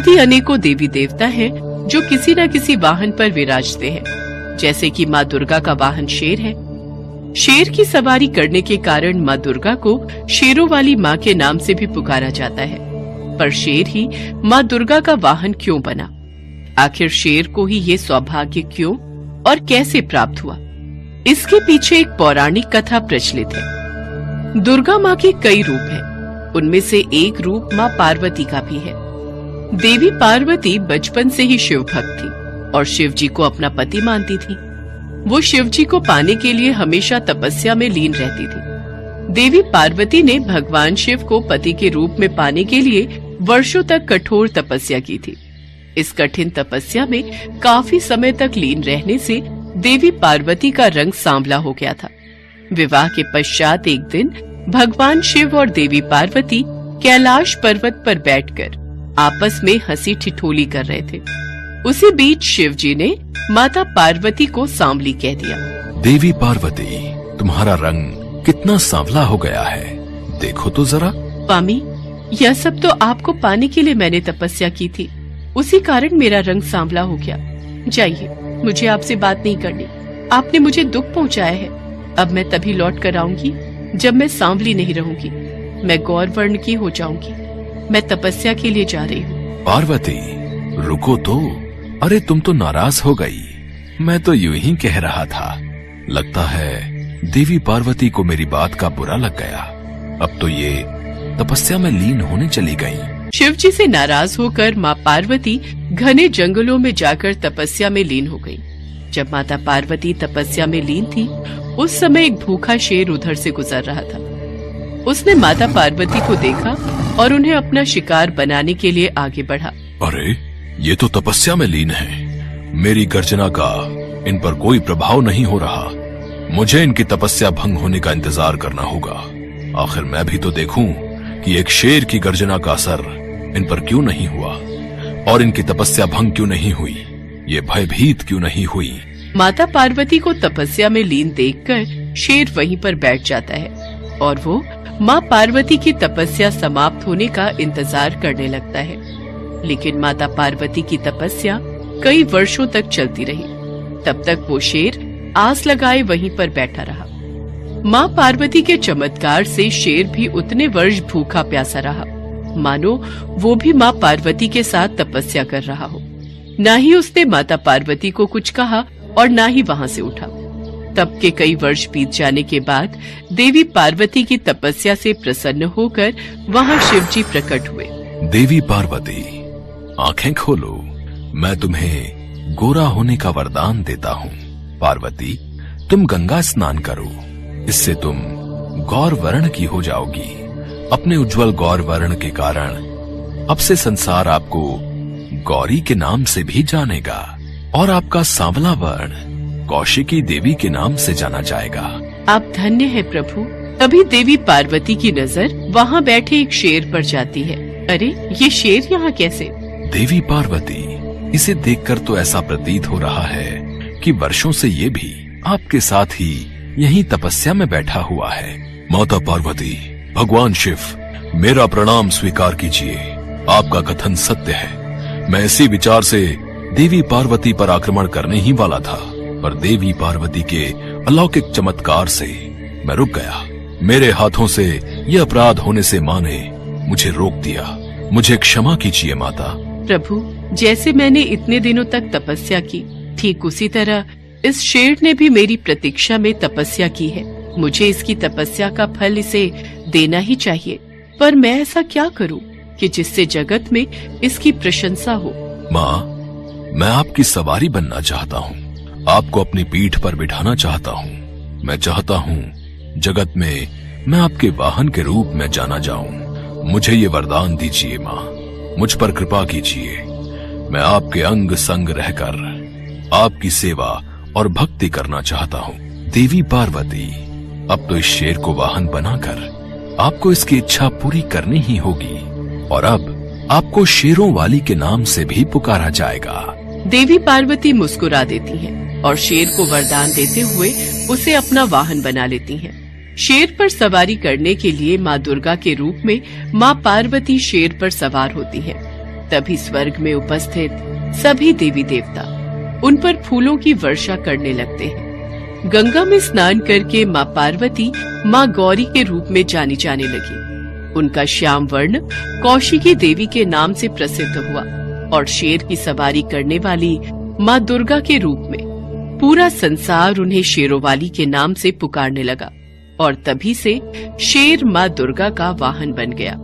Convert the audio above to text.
आदि अनेकों देवी देवता हैं जो किसी न किसी वाहन पर विराजते हैं। जैसे कि माँ दुर्गा का वाहन शेर है। शेर की सवारी करने के कारण माँ दुर्गा को शेरों वाली माँ के नाम से भी पुकारा जाता है। पर शेर ही माँ दुर्गा का वाहन क्यों बना? आखिर शेर को ही ये सौभाग्य क्यों और कैसे प्राप्त हुआ? इसके पीछे एक पौराणिक कथा प्रचलित है। दुर्गा माँ के कई रूप हैं। उनमें से एक रूप माँ पार्वती का भी है। देवी पार्वती बचपन से ही शिव भक्त थी और शिव जी को अपना पति मानती थी। वो शिव जी को पाने के लिए हमेशा तपस्या में लीन रहती थी। देवी पार्वती ने भगवान शिव को पति के रूप में पाने के लिए वर्षों तक कठोर तपस्या की थी। इस कठिन तपस्या में काफी समय तक लीन रहने से देवी पार्वती का रंग सांवला हो गया था। विवाह के पश्चात एक दिन भगवान शिव और देवी पार्वती कैलाश पर्वत पर बैठकर आपस में हंसी ठिठोली कर रहे थे। उसी बीच शिव जी ने माता पार्वती को सांवली कह दिया। देवी पार्वती, तुम्हारा रंग कितना सांवला हो गया है, देखो तो जरा। स्वामी, यह सब तो आपको पाने के लिए मैंने तपस्या की थी, उसी कारण मेरा रंग सांवला हो गया। जाइए, मुझे आपसे बात नहीं करनी। आपने मुझे दुख पहुंचाया है। अब मैं तभी लौट कर आऊंगी जब मैं सांवली नहीं रहूंगी। मैं गौर वर्ण की हो जाऊंगी। मैं तपस्या के लिए जा रही हूँ। पार्वती, रुको तो। अरे तुम तो नाराज हो गई। मैं तो यूं ही कह रहा था। लगता है देवी पार्वती को मेरी बात का बुरा लग गया। अब तो ये तपस्या में लीन होने चली गई। शिव जी से नाराज होकर माँ पार्वती घने जंगलों में जाकर तपस्या में लीन हो गई। जब माता पार्वती तपस्या में लीन थी, उस समय एक भूखा शेर उधर से गुजर रहा था। उसने माता पार्वती को देखा और उन्हें अपना शिकार बनाने के लिए आगे बढ़ा। अरे, ये तो तपस्या में लीन है। मेरी गर्जना का इन पर कोई प्रभाव नहीं हो रहा। मुझे इनकी तपस्या भंग होने का इंतजार करना होगा। आखिर मैं भी तो देखूं कि एक शेर की गर्जना का असर इन पर क्यों नहीं हुआ और इनकी तपस्या भंग क्यों नहीं हुई, ये भयभीत क्यों नहीं हुई। माता पार्वती को तपस्या में लीन देखकर शेर वहीं पर बैठ जाता है और वो माँ पार्वती की तपस्या समाप्त होने का इंतजार करने लगता है। लेकिन माता पार्वती की तपस्या कई वर्षों तक चलती रही। तब तक वो शेर आस लगाए वहीं पर बैठा रहा। माँ पार्वती के चमत्कार से शेर भी उतने वर्ष भूखा प्यासा रहा, मानो वो भी माँ पार्वती के साथ तपस्या कर रहा हो। न ही उसने माता पार्वती को कुछ कहा और न ही वहाँ से उठा। तब के कई वर्ष बीत जाने के बाद देवी पार्वती की तपस्या से प्रसन्न होकर वहाँ शिव जी प्रकट हुए। देवी पार्वती, आंखें खोलो। मैं तुम्हें गोरा होने का वरदान देता हूँ। पार्वती, तुम गंगा स्नान करो। इससे तुम गौर वर्ण की हो जाओगी। अपने उज्जवल गौर वर्ण के कारण अब से संसार आपको गौरी के नाम से भी जानेगा और आपका सांवला वर्ण कौशिकी देवी के नाम से जाना जाएगा। आप धन्य है प्रभु। तभी देवी पार्वती की नजर वहाँ बैठे एक शेर पर जाती है। अरे, ये शेर यहाँ कैसे? देवी पार्वती, इसे देखकर तो ऐसा प्रतीत हो रहा है कि वर्षों से ये भी आपके साथ ही यहीं तपस्या में बैठा हुआ है। माता पार्वती, भगवान शिव, मेरा प्रणाम स्वीकार कीजिए। आपका कथन सत्य है। मैं इसी विचार से देवी पार्वती पर आक्रमण करने ही वाला था, पर देवी पार्वती के अलौकिक चमत्कार से मैं रुक गया। मेरे हाथों से यह अपराध होने से माँ ने मुझे रोक दिया। मुझे क्षमा कीजिए माता। प्रभु, जैसे मैंने इतने दिनों तक तपस्या की, ठीक उसी तरह इस शेर ने भी मेरी प्रतीक्षा में तपस्या की है। मुझे इसकी तपस्या का फल इसे देना ही चाहिए। पर मैं ऐसा क्या करूं कि जिससे जगत में इसकी प्रशंसा हो? माँ, मैं आपकी सवारी बनना चाहता हूँ। आपको अपनी पीठ पर बिठाना चाहता हूँ। मैं चाहता हूँ जगत में मैं आपके वाहन के रूप में जाना जाऊं। मुझे ये वरदान दीजिए माँ। मुझ पर कृपा कीजिए। मैं आपके अंग संग रहकर आपकी सेवा और भक्ति करना चाहता हूँ। देवी पार्वती, अब तो इस शेर को वाहन बनाकर आपको इसकी इच्छा पूरी करनी ही होगी और अब आपको शेरों वाली के नाम से भी पुकारा जाएगा। देवी पार्वती मुस्कुरा देती हैं और शेर को वरदान देते हुए उसे अपना वाहन बना लेती हैं। शेर पर सवारी करने के लिए माँ दुर्गा के रूप में माँ पार्वती शेर पर सवार होती हैं। तभी स्वर्ग में उपस्थित सभी देवी देवता उन पर फूलों की वर्षा करने लगते हैं। गंगा में स्नान करके माँ पार्वती माँ गौरी के रूप में जानी जाने लगी। उनका श्याम वर्ण कौशिकी देवी के नाम से प्रसिद्ध हुआ और शेर की सवारी करने वाली माँ दुर्गा के रूप में पूरा संसार उन्हें शेरोवाली के नाम से पुकारने लगा और तभी से शेर माँ दुर्गा का वाहन बन गया।